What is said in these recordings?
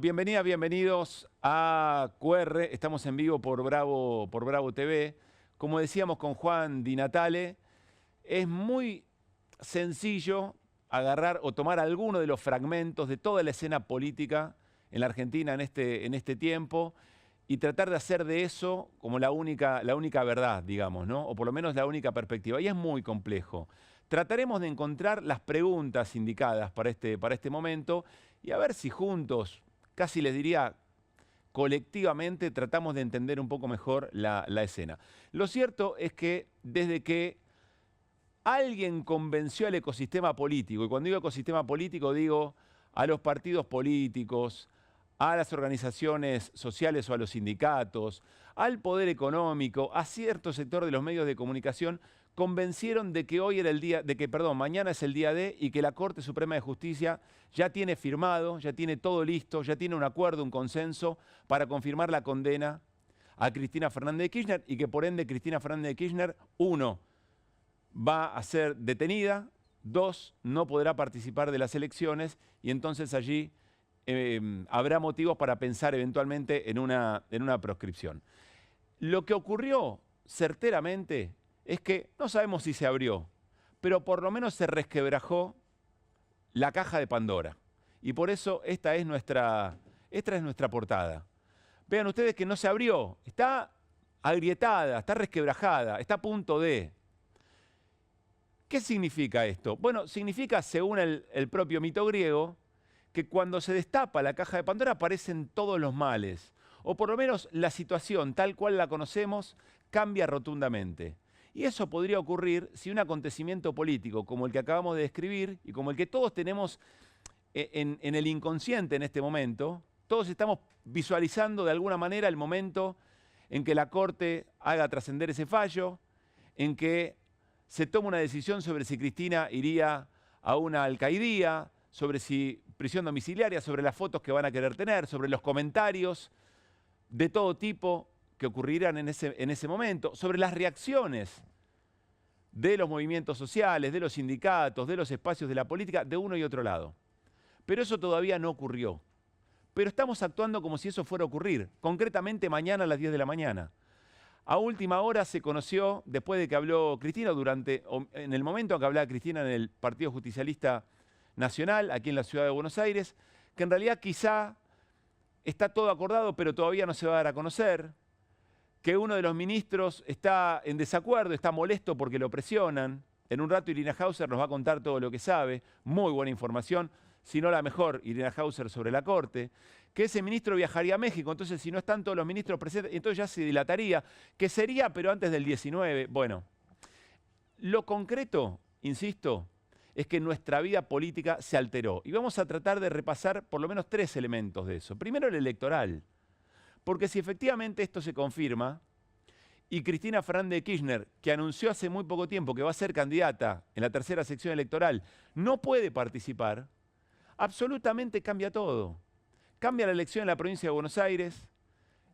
Bienvenidas, bienvenidos a QR. Estamos en vivo por Bravo TV. Como decíamos con Juan Di Natale, es muy sencillo agarrar o tomar alguno de los fragmentos de toda la escena política en la Argentina en este tiempo y tratar de hacer de eso como la única verdad, digamos, ¿no? O por lo menos la única perspectiva. Y es muy complejo. Trataremos de encontrar las preguntas indicadas para este momento y a ver si juntos, casi les diría colectivamente, tratamos de entender un poco mejor la escena. Lo cierto es que desde que alguien convenció al ecosistema político, y cuando digo ecosistema político digo a los partidos políticos, a las organizaciones sociales o a los sindicatos, al poder económico, a cierto sector de los medios de comunicación, convencieron de que hoy era el día, mañana es el día D y que la Corte Suprema de Justicia ya tiene firmado, ya tiene todo listo, ya tiene un acuerdo, un consenso para confirmar la condena a Cristina Fernández de Kirchner y que por ende Cristina Fernández de Kirchner, 1, va a ser detenida, 2, no podrá participar de las elecciones y entonces allí habrá motivos para pensar eventualmente en una proscripción. Lo que ocurrió certeramente es que no sabemos si se abrió, pero por lo menos se resquebrajó la caja de Pandora. Y por eso esta es nuestra portada. Vean ustedes que no se abrió, está agrietada, está resquebrajada, está a punto de. ¿Qué significa esto? Bueno, significa, según el propio mito griego, que cuando se destapa la caja de Pandora aparecen todos los males, o por lo menos la situación tal cual la conocemos cambia rotundamente. Y eso podría ocurrir si un acontecimiento político como el que acabamos de describir y como el que todos tenemos en el inconsciente en este momento, todos estamos visualizando de alguna manera el momento en que la Corte haga trascender ese fallo, en que se toma una decisión sobre si Cristina iría a una alcaidía, sobre si prisión domiciliaria, sobre las fotos que van a querer tener, sobre los comentarios de todo tipo que ocurrirán en ese momento, sobre las reacciones de los movimientos sociales, de los sindicatos, de los espacios de la política, de uno y otro lado. Pero eso todavía no ocurrió. Pero estamos actuando como si eso fuera a ocurrir, concretamente mañana a las 10 de la mañana. A última hora se conoció, después de que habló Cristina, en el momento en que hablaba Cristina en el Partido Justicialista Nacional, aquí en la Ciudad de Buenos Aires, que en realidad quizá está todo acordado, pero todavía no se va a dar a conocer, que uno de los ministros está en desacuerdo, está molesto porque lo presionan. En un rato Irina Hauser nos va a contar todo lo que sabe, muy buena información, si no la mejor, Irina Hauser sobre la Corte, que ese ministro viajaría a México, entonces si no están todos los ministros presentes, entonces ya se dilataría, que sería, pero antes del 19. Bueno, lo concreto, insisto, es que nuestra vida política se alteró. Y vamos a tratar de repasar por lo menos 3 elementos de eso. Primero, el electoral. Porque si efectivamente esto se confirma, y Cristina Fernández de Kirchner, que anunció hace muy poco tiempo que va a ser candidata en la tercera sección electoral, no puede participar, absolutamente cambia todo. Cambia la elección en la provincia de Buenos Aires,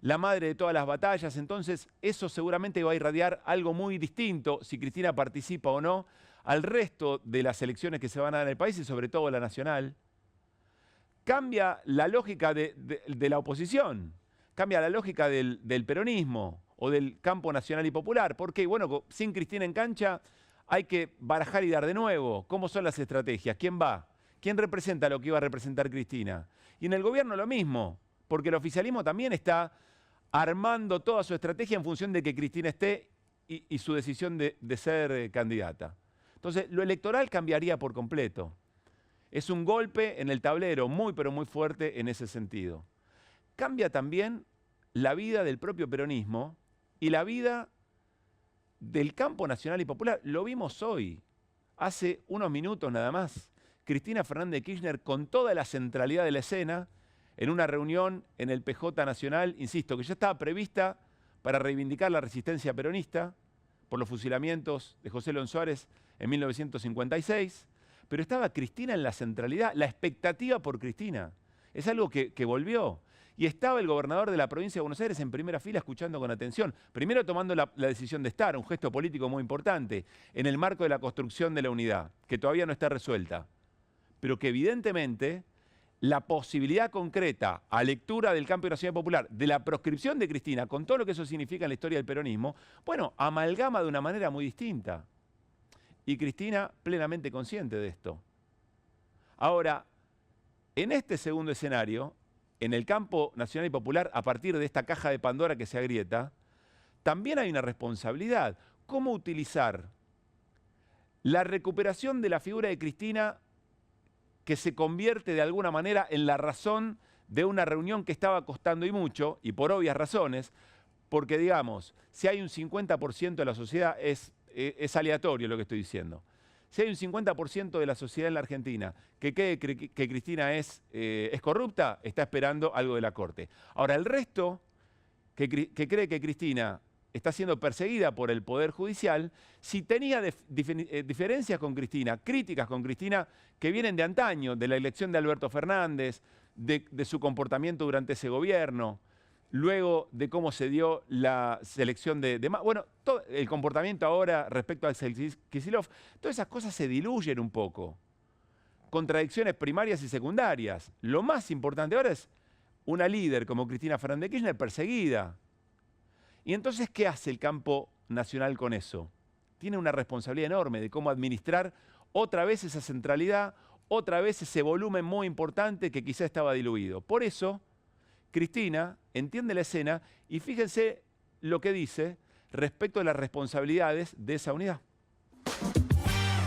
la madre de todas las batallas, entonces eso seguramente va a irradiar algo muy distinto, si Cristina participa o no, al resto de las elecciones que se van a dar en el país y sobre todo la nacional. Cambia la lógica de la oposición, cambia la lógica del peronismo o del campo nacional y popular. Porque, bueno, sin Cristina en cancha hay que barajar y dar de nuevo. ¿Cómo son las estrategias? ¿Quién va? ¿Quién representa lo que iba a representar Cristina? Y en el gobierno lo mismo, porque el oficialismo también está armando toda su estrategia en función de que Cristina esté y su decisión de ser candidata. Entonces, lo electoral cambiaría por completo. Es un golpe en el tablero muy, pero muy fuerte en ese sentido. Cambia también la vida del propio peronismo y la vida del campo nacional y popular. Lo vimos hoy, hace unos minutos nada más. Cristina Fernández de Kirchner con toda la centralidad de la escena en una reunión en el PJ Nacional, insisto, que ya estaba prevista para reivindicar la resistencia peronista por los fusilamientos de José León Suárez en 1956, pero estaba Cristina en la centralidad, la expectativa por Cristina. Es algo que volvió. Y estaba el gobernador de la provincia de Buenos Aires en primera fila escuchando con atención. Primero tomando la decisión de estar, un gesto político muy importante, en el marco de la construcción de la unidad, que todavía no está resuelta, pero que evidentemente la posibilidad concreta, a lectura del Cambio Nacional Popular, de la proscripción de Cristina, con todo lo que eso significa en la historia del peronismo, bueno, amalgama de una manera muy distinta. Y Cristina plenamente consciente de esto. Ahora, en este segundo escenario, en el campo nacional y popular, a partir de esta caja de Pandora que se agrieta, también hay una responsabilidad. ¿Cómo utilizar la recuperación de la figura de Cristina, que se convierte de alguna manera en la razón de una reunión que estaba costando y mucho, y por obvias razones, porque digamos, si hay un 50% de la sociedad, es aleatorio lo que estoy diciendo. Si hay un 50% de la sociedad en la Argentina que cree que Cristina es corrupta, está esperando algo de la Corte. Ahora, el resto que cree que Cristina está siendo perseguida por el Poder Judicial, si tenía diferencias con Cristina, críticas con Cristina, que vienen de antaño, de la elección de Alberto Fernández, de su comportamiento durante ese gobierno, luego de cómo se dio la selección bueno, todo el comportamiento ahora respecto a Axel Kicillof, todas esas cosas se diluyen un poco. Contradicciones primarias y secundarias. Lo más importante ahora es una líder como Cristina Fernández de Kirchner perseguida. Y entonces, ¿qué hace el campo nacional con eso? Tiene una responsabilidad enorme de cómo administrar otra vez esa centralidad, otra vez ese volumen muy importante que quizá estaba diluido. Por eso, Cristina entiende la escena y fíjense lo que dice respecto a las responsabilidades de esa unidad.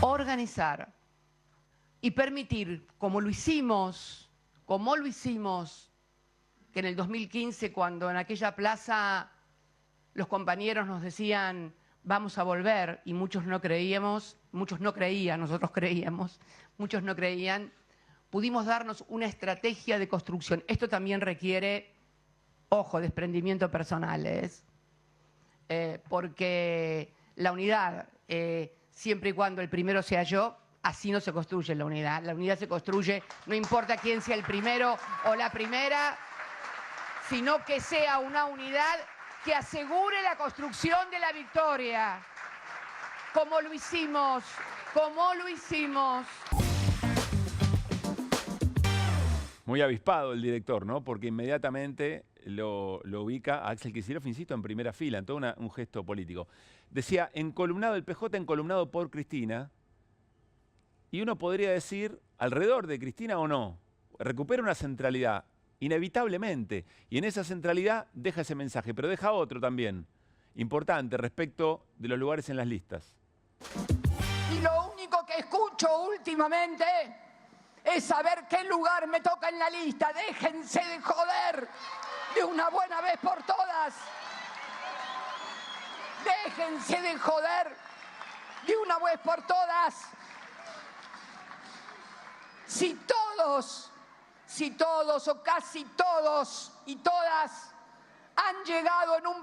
Organizar y permitir, como lo hicimos, que en el 2015, cuando en aquella plaza los compañeros nos decían vamos a volver y muchos no creíamos, muchos no creían, nosotros creíamos, muchos no creían, pudimos darnos una estrategia de construcción. Esto también requiere, ojo, desprendimiento personales, porque la unidad, siempre y cuando el primero sea yo, así no se construye la unidad. La unidad se construye, no importa quién sea el primero o la primera, sino que sea una unidad que asegure la construcción de la victoria, como lo hicimos. Muy avispado el director, ¿no? Porque inmediatamente lo ubica a Axel Kicillof, insisto, en primera fila, en todo un gesto político. Decía, encolumnado el PJ, encolumnado por Cristina, y uno podría decir, alrededor de Cristina o no, recupera una centralidad, inevitablemente, y en esa centralidad deja ese mensaje, pero deja otro también, importante, respecto de los lugares en las listas. Y lo único que escucho últimamente es saber qué lugar me toca en la lista. Déjense de joder de una buena vez por todas. Déjense de joder de una vez por todas. Si todos o casi todos y todas han llegado en un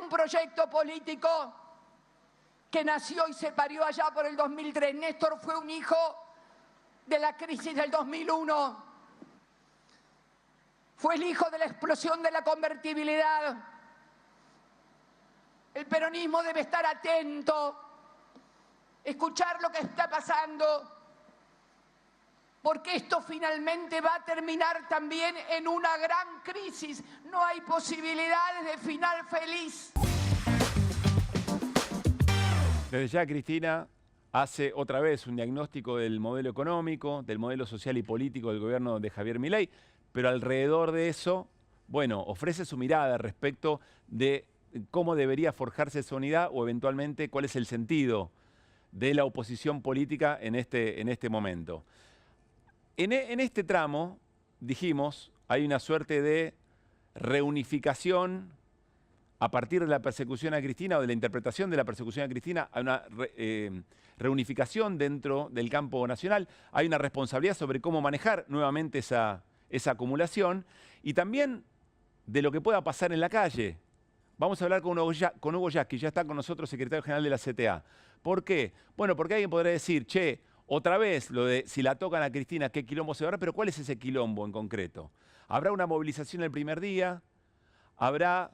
proyecto político que nació y se parió allá por el 2003. Néstor fue un hijo de la crisis del 2001. Fue el hijo de la explosión de la convertibilidad. El peronismo debe estar atento, escuchar lo que está pasando, porque esto finalmente va a terminar también en una gran crisis. No hay posibilidades de final feliz. Desde ya Cristina hace otra vez un diagnóstico del modelo económico, del modelo social y político del gobierno de Javier Milei, pero alrededor de eso, bueno, ofrece su mirada respecto de cómo debería forjarse esa unidad o eventualmente cuál es el sentido de la oposición política en este momento. En este tramo, dijimos, hay una suerte de reunificación a partir de la persecución a Cristina o de la interpretación de la persecución a Cristina, hay una reunificación dentro del campo nacional, hay una responsabilidad sobre cómo manejar nuevamente esa acumulación y también de lo que pueda pasar en la calle. Vamos a hablar con Hugo Yasky, ya está con nosotros, secretario general de la CTA. ¿Por qué? Bueno, porque alguien podrá decir, che, otra vez lo de si la tocan a Cristina, qué quilombo se va a dar, pero ¿cuál es ese quilombo en concreto? ¿Habrá una movilización el primer día? ¿Habrá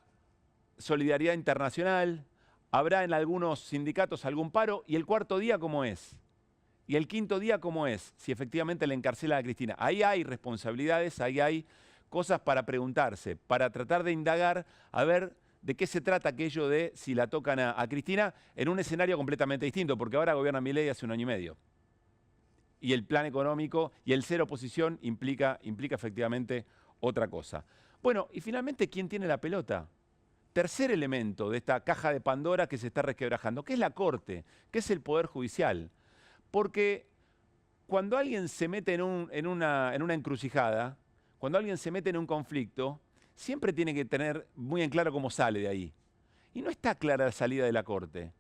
solidaridad internacional? ¿Habrá en algunos sindicatos algún paro? ¿Y el cuarto día cómo es? Y el quinto día, ¿cómo es? Si efectivamente le encarcela a Cristina. Ahí hay responsabilidades, ahí hay cosas para preguntarse, para tratar de indagar, a ver de qué se trata aquello de si la tocan a Cristina en un escenario completamente distinto, porque ahora gobierna Milei hace 1 año y medio. Y el plan económico y el ser oposición implica efectivamente otra cosa. Bueno, y finalmente, ¿quién tiene la pelota? Tercer elemento de esta caja de Pandora que se está resquebrajando, que es la Corte, que es el Poder Judicial. Porque cuando alguien se mete en una encrucijada, cuando alguien se mete en un conflicto, siempre tiene que tener muy en claro cómo sale de ahí. Y no está clara la salida de la Corte.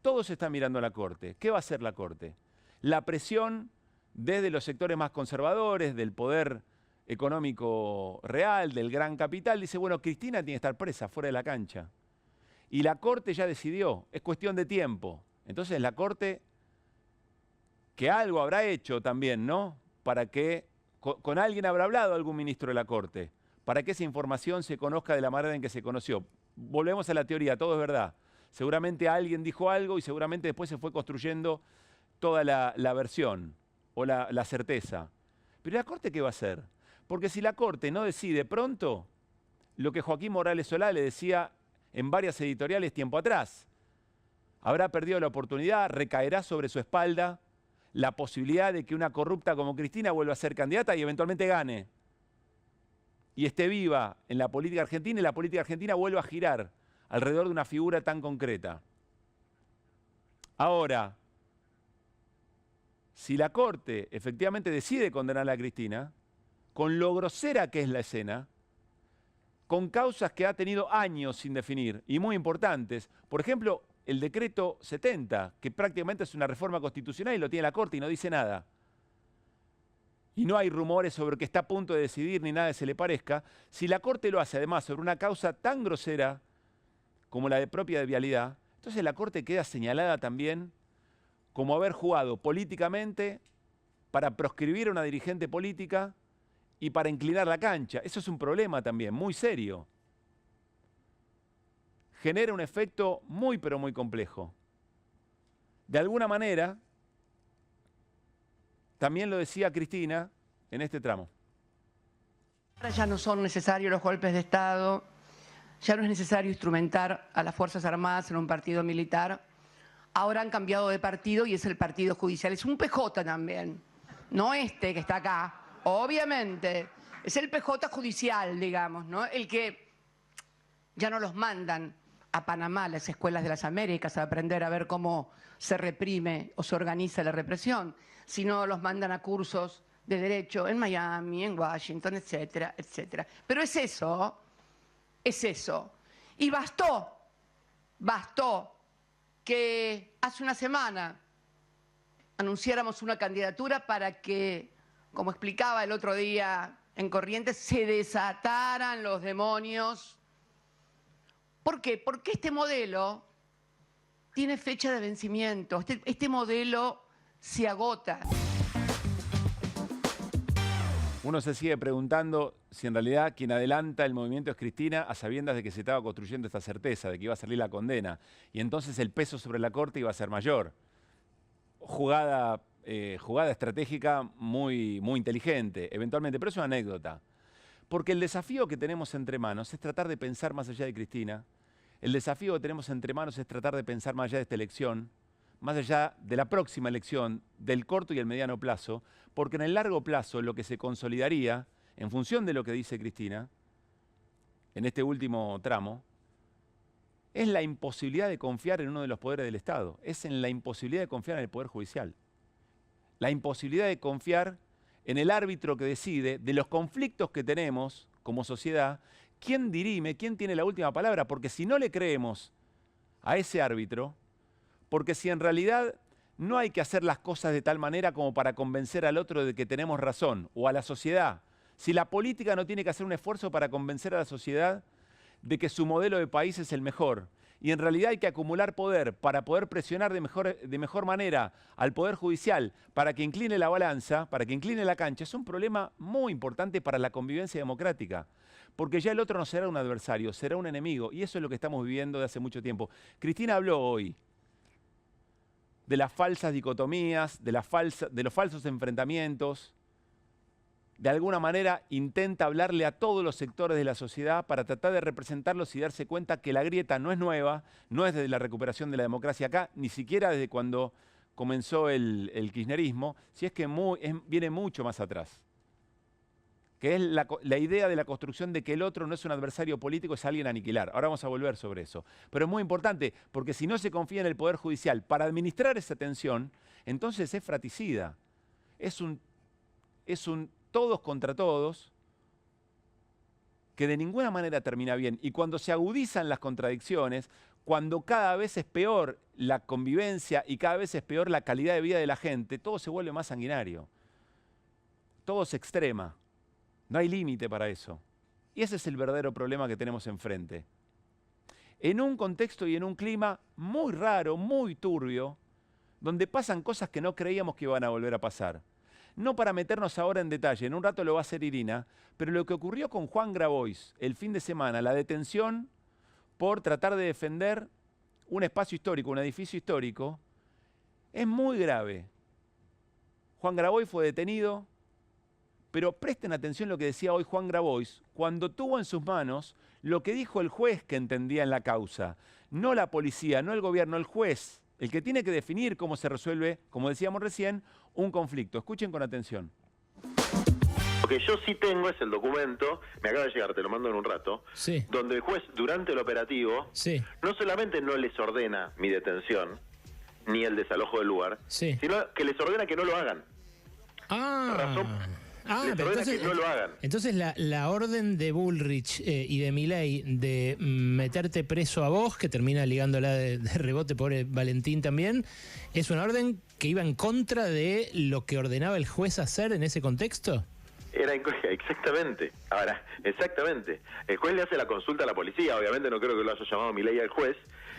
Todos están mirando a la Corte. ¿Qué va a hacer la Corte? La presión desde los sectores más conservadores, del poder económico real, del gran capital, dice, bueno, Cristina tiene que estar presa, fuera de la cancha. Y la Corte ya decidió, es cuestión de tiempo. Entonces la Corte, que algo habrá hecho también, ¿no? Para que, con alguien habrá hablado algún ministro de la Corte, para que esa información se conozca de la manera en que se conoció. Volvemos a la teoría, todo es verdad. Seguramente alguien dijo algo y seguramente después se fue construyendo toda la versión o la certeza. Pero ¿la Corte qué va a hacer? Porque si la Corte no decide pronto, lo que Joaquín Morales Solá le decía en varias editoriales tiempo atrás, habrá perdido la oportunidad, recaerá sobre su espalda la posibilidad de que una corrupta como Cristina vuelva a ser candidata y eventualmente gane. Y esté viva en la política argentina y la política argentina vuelva a girar alrededor de una figura tan concreta. Ahora, si la Corte efectivamente decide condenar a Cristina, con lo grosera que es la escena, con causas que ha tenido años sin definir y muy importantes, por ejemplo, el decreto 70, que prácticamente es una reforma constitucional y lo tiene la Corte y no dice nada. Y no hay rumores sobre que está a punto de decidir ni nada que se le parezca. Si la Corte lo hace además sobre una causa tan grosera como la de propia de vialidad, entonces la Corte queda señalada también como haber jugado políticamente para proscribir a una dirigente política y para inclinar la cancha. Eso es un problema también, muy serio. Genera un efecto muy pero muy complejo. De alguna manera, también lo decía Cristina en este tramo. Ahora ya no son necesarios los golpes de Estado, ya no es necesario instrumentar a las Fuerzas Armadas en un partido militar. Ahora han cambiado de partido y es el partido judicial. Es un PJ también, no este que está acá, obviamente. Es el PJ judicial, digamos, ¿no? El que ya no los mandan a Panamá, a las escuelas de las Américas, a aprender a ver cómo se reprime o se organiza la represión, sino los mandan a cursos de derecho en Miami, en Washington, etcétera, etcétera. Pero es eso. Y bastó que hace una semana anunciáramos una candidatura para que, como explicaba el otro día en Corrientes, se desataran los demonios. ¿Por qué? Porque este modelo tiene fecha de vencimiento, este modelo se agota. Uno se sigue preguntando si en realidad quien adelanta el movimiento es Cristina, a sabiendas de que se estaba construyendo esta certeza, de que iba a salir la condena. Y entonces el peso sobre la Corte iba a ser mayor. Jugada estratégica muy inteligente, eventualmente, pero es una anécdota. Porque el desafío que tenemos entre manos es tratar de pensar más allá de Cristina. El desafío que tenemos entre manos es tratar de pensar más allá de esta elección, más allá de la próxima elección, del corto y el mediano plazo, porque en el largo plazo lo que se consolidaría, en función de lo que dice Cristina, en este último tramo, es la imposibilidad de confiar en uno de los poderes del Estado, es en la imposibilidad de confiar en el Poder Judicial, la imposibilidad de confiar en el árbitro que decide de los conflictos que tenemos como sociedad, quién dirime, quién tiene la última palabra, porque si no le creemos a ese árbitro, porque si en realidad no hay que hacer las cosas de tal manera como para convencer al otro de que tenemos razón, o a la sociedad, si la política no tiene que hacer un esfuerzo para convencer a la sociedad de que su modelo de país es el mejor, y en realidad hay que acumular poder para poder presionar de mejor manera al Poder Judicial para que incline la balanza, para que incline la cancha, es un problema muy importante para la convivencia democrática. Porque ya el otro no será un adversario, será un enemigo, y eso es lo que estamos viviendo de hace mucho tiempo. Cristina habló hoy. de las falsas dicotomías, de los falsos enfrentamientos. De alguna manera intenta hablarle a todos los sectores de la sociedad para tratar de representarlos y darse cuenta que la grieta no es nueva, no es desde la recuperación de la democracia acá, ni siquiera desde cuando comenzó el kirchnerismo, si es que viene mucho más atrás. Que es la idea de la construcción de que el otro no es un adversario político, es alguien a aniquilar. Ahora vamos a volver sobre eso. Pero es muy importante, porque si no se confía en el Poder Judicial para administrar esa tensión, entonces es fratricida. Es un todos contra todos, que de ninguna manera termina bien. Y cuando se agudizan las contradicciones, cuando cada vez es peor la convivencia y cada vez es peor la calidad de vida de la gente, todo se vuelve más sanguinario. Todo se extrema. No hay límite para eso. Y ese es el verdadero problema que tenemos enfrente. En un contexto y en un clima muy raro, muy turbio, donde pasan cosas que no creíamos que iban a volver a pasar. No para meternos ahora en detalle, en un rato lo va a hacer Irina, pero lo que ocurrió con Juan Grabois el fin de semana, la detención por tratar de defender un espacio histórico, un edificio histórico, es muy grave. Juan Grabois fue detenido, pero presten atención a lo que decía hoy Juan Grabois, cuando tuvo en sus manos lo que dijo el juez que entendía en la causa, no la policía, no el gobierno, el juez, el que tiene que definir cómo se resuelve, como decíamos recién, un conflicto. Escuchen con atención. Lo que yo sí tengo es el documento, me acaba de llegar, te lo mando en un rato, sí, donde el juez durante el operativo sí, no solamente no les ordena mi detención, ni el desalojo del lugar, sí. sino que les ordena que no lo hagan. Les ordena que no lo hagan. Entonces la orden de Bullrich y de Milei de meterte preso a vos, que termina ligándola de rebote, pobre Valentín también, es una orden que iba en contra de lo que ordenaba el juez hacer en ese contexto. Exactamente. Ahora, exactamente. El juez le hace la consulta a la policía, obviamente no creo que lo haya llamado Milei al juez.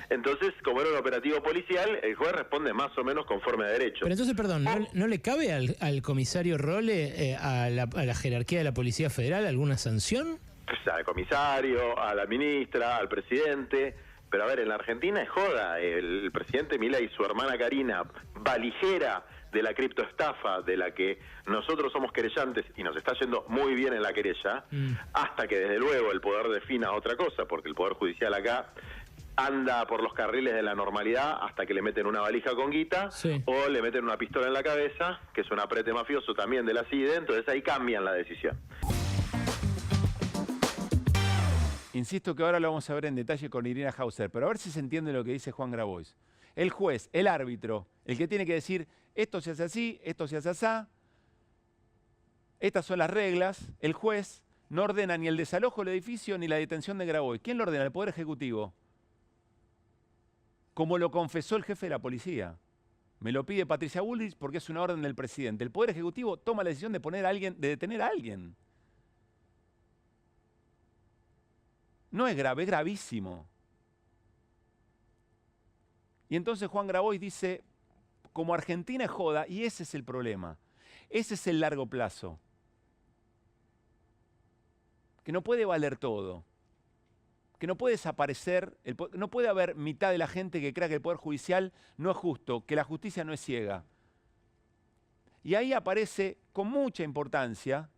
Entonces, como era un operativo policial, el juez responde más o menos conforme a derecho. Pero entonces, perdón, ¿no le cabe al comisario Rolle, a la jerarquía de la Policía Federal, alguna sanción? Pues al comisario, a la ministra, al presidente. Pero a ver, en la Argentina es joda. El presidente Milei y su hermana Karina, valijera de la criptoestafa de la que nosotros somos querellantes y nos está yendo muy bien en la querella, hasta que desde luego el poder defina otra cosa, porque el Poder Judicial acá anda por los carriles de la normalidad hasta que le meten una valija con guita, sí, o le meten una pistola en la cabeza, que es un aprete mafioso también de la CIDE, entonces ahí cambian la decisión. Insisto que ahora lo vamos a ver en detalle con Irina Hauser, pero a ver si se entiende lo que dice Juan Grabois. El juez, el árbitro, el que tiene que decir esto se hace así, esto se hace así, estas son las reglas, el juez no ordena ni el desalojo del edificio ni la detención de Grabois. ¿Quién lo ordena? El Poder Ejecutivo. Como lo confesó el jefe de la policía. Me lo pide Patricia Bullrich porque es una orden del presidente. El Poder Ejecutivo toma la decisión de detener a alguien. No es grave, es gravísimo. Y entonces Juan Grabois dice, como Argentina es joda, y ese es el problema. Ese es el largo plazo. Que no puede valer todo. Que no puede desaparecer, no puede haber mitad de la gente que crea que el Poder Judicial no es justo, que la justicia no es ciega. Y ahí aparece con mucha importancia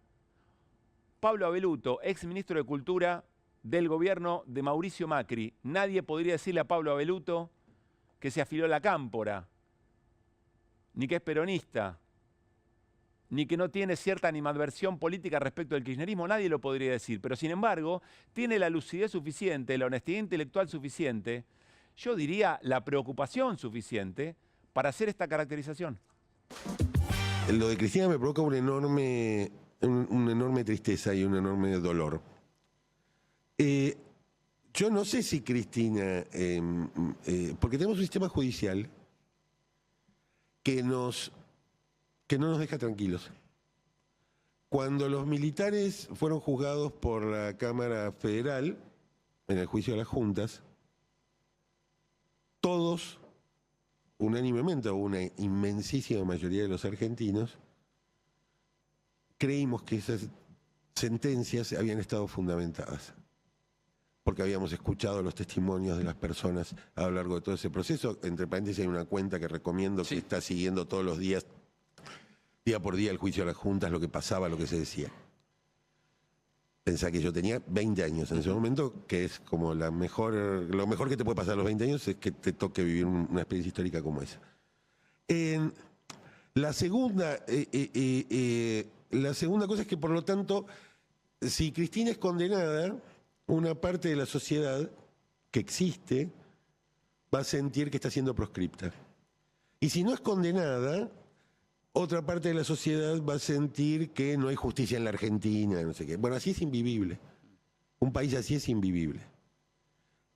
Pablo Avelluto, ex ministro de Cultura del gobierno de Mauricio Macri. Nadie podría decirle a Pablo Avelluto que se afiló la cámpora, ni que es peronista, ni que no tiene cierta animadversión política respecto del kirchnerismo, nadie lo podría decir. Pero sin embargo, tiene la lucidez suficiente, la honestidad intelectual suficiente, yo diría la preocupación suficiente para hacer esta caracterización. Lo de Cristina me provoca una enorme tristeza y un enorme dolor. Yo no sé si Cristina, porque tenemos un sistema judicial que no nos deja tranquilos. Cuando los militares fueron juzgados por la Cámara Federal, en el juicio de las juntas, todos, unánimemente, o una inmensísima mayoría de los argentinos, creímos que esas sentencias habían estado fundamentadas. porque habíamos escuchado los testimonios de las personas a lo largo de todo ese proceso. Entre paréntesis hay una cuenta que recomiendo que está siguiendo todos los días, día por día, el juicio de las juntas, lo que pasaba, lo que se decía. Pensá que yo tenía 20 años en ese momento, que es como lo mejor que te puede pasar a los 20 años es que te toque vivir una experiencia histórica como esa. La segunda cosa es que, por lo tanto, si Cristina es condenada, una parte de la sociedad que existe va a sentir que está siendo proscripta. Y si no es condenada, otra parte de la sociedad va a sentir que no hay justicia en la Argentina, no sé qué. Bueno, así es invivible. Un país así es invivible.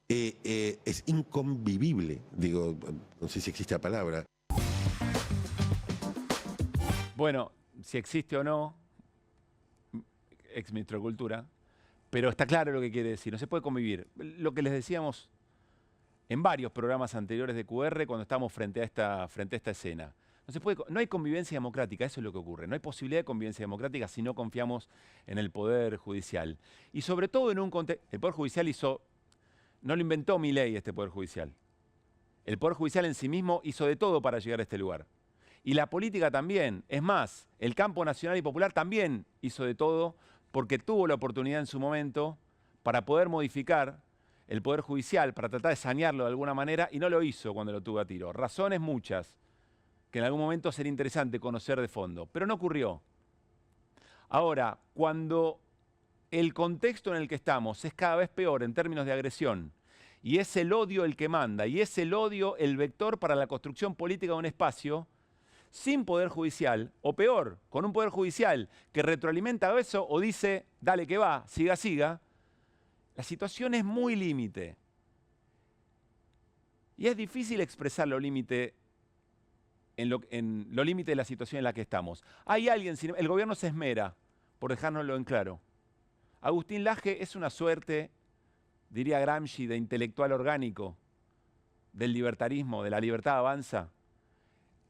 Es inconvivible, digo, no sé si existe la palabra. Bueno, si existe o no, ex-ministro de Cultura, pero está claro lo que quiere decir, no se puede convivir. Lo que les decíamos en varios programas anteriores de QR cuando estábamos frente a esta escena. No hay convivencia democrática, eso es lo que ocurre. No hay posibilidad de convivencia democrática si no confiamos en el Poder Judicial. Y sobre todo en un contexto... El Poder Judicial no lo inventó Milei, este Poder Judicial. El Poder Judicial en sí mismo hizo de todo para llegar a este lugar. Y la política también. Es más, el campo nacional y popular también hizo de todo porque tuvo la oportunidad en su momento para poder modificar el Poder Judicial, para tratar de sanearlo de alguna manera, y no lo hizo cuando lo tuvo a tiro. Razones muchas, que en algún momento sería interesante conocer de fondo, pero no ocurrió. Ahora, cuando el contexto en el que estamos es cada vez peor en términos de agresión, y es el odio el que manda, y es el odio el vector para la construcción política de un espacio, sin Poder Judicial, o peor, con un Poder Judicial que retroalimenta eso o dice, dale que va, siga, siga, la situación es muy límite. Y es difícil expresar lo límite en lo límite de la situación en la que estamos. Hay alguien, el gobierno se esmera por dejárnoslo en claro. Agustín Laje es una suerte, diría Gramsci, de intelectual orgánico, del libertarismo, de la libertad avanza.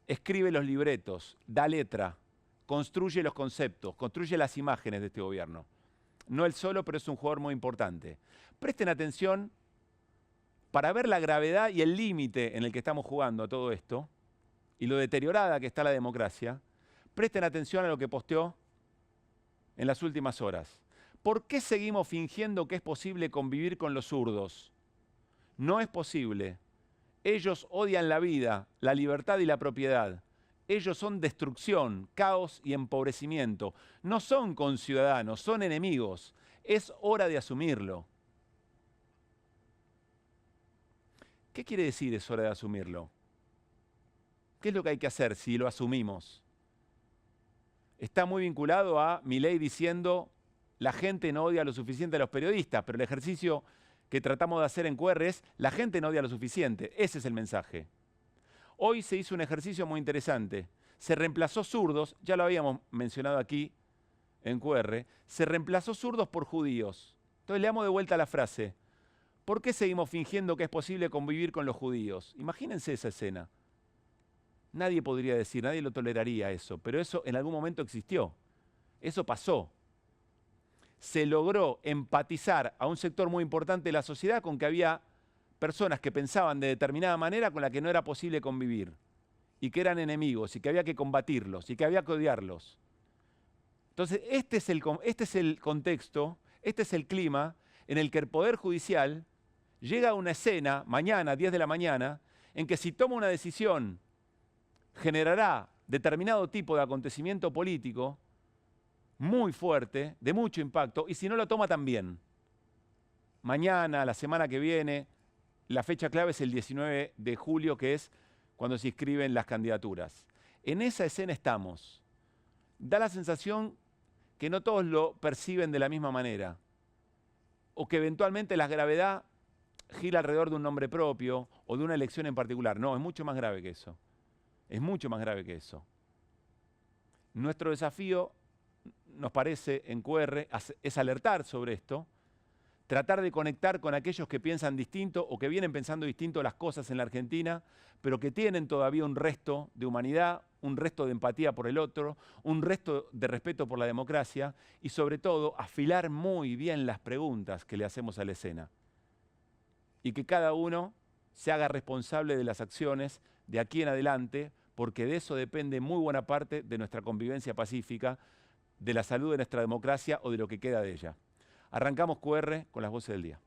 Escribe los libretos, da letra, construye los conceptos, construye las imágenes de este gobierno. No él solo, pero es un jugador muy importante. Presten atención para ver la gravedad y el límite en el que estamos jugando a todo esto y lo deteriorada que está la democracia. Presten atención a lo que posteó en las últimas horas. ¿Por qué seguimos fingiendo que es posible convivir con los zurdos? No es posible. Ellos odian la vida, la libertad y la propiedad. Ellos son destrucción, caos y empobrecimiento. No son conciudadanos, son enemigos. Es hora de asumirlo. ¿Qué quiere decir es hora de asumirlo? ¿Qué es lo que hay que hacer si lo asumimos? Está muy vinculado a Milei diciendo la gente no odia lo suficiente a los periodistas, pero el ejercicio que tratamos de hacer en QR es la gente no odia lo suficiente. Ese es el mensaje. Hoy se hizo un ejercicio muy interesante. Se reemplazó zurdos, ya lo habíamos mencionado aquí en QR, se reemplazó zurdos por judíos. Entonces le damos de vuelta la frase. ¿Por qué seguimos fingiendo que es posible convivir con los judíos? Imagínense esa escena. Nadie podría decir, nadie lo toleraría eso, pero eso en algún momento existió. Eso pasó. Se logró empatizar a un sector muy importante de la sociedad con que había personas que pensaban de determinada manera con la que no era posible convivir y que eran enemigos y que había que combatirlos y que había que odiarlos. Entonces, este es el contexto, este es el clima en el que el Poder Judicial llega a una escena, mañana, 10 de la mañana, en que si toma una decisión generará determinado tipo de acontecimiento político muy fuerte, de mucho impacto, y si no lo toma también. Mañana, la semana que viene, la fecha clave es el 19 de julio, que es cuando se inscriben las candidaturas. En esa escena estamos. Da la sensación que no todos lo perciben de la misma manera, o que eventualmente la gravedad gira alrededor de un nombre propio o de una elección en particular. No, es mucho más grave que eso. Es mucho más grave que eso. Nuestro desafío, nos parece, en QR, es alertar sobre esto, tratar de conectar con aquellos que piensan distinto o que vienen pensando distinto las cosas en la Argentina, pero que tienen todavía un resto de humanidad, un resto de empatía por el otro, un resto de respeto por la democracia y sobre todo afilar muy bien las preguntas que le hacemos a la escena. y que cada uno se haga responsable de las acciones de aquí en adelante, porque de eso depende muy buena parte de nuestra convivencia pacífica, de la salud de nuestra democracia o de lo que queda de ella. Arrancamos QR con las voces del día.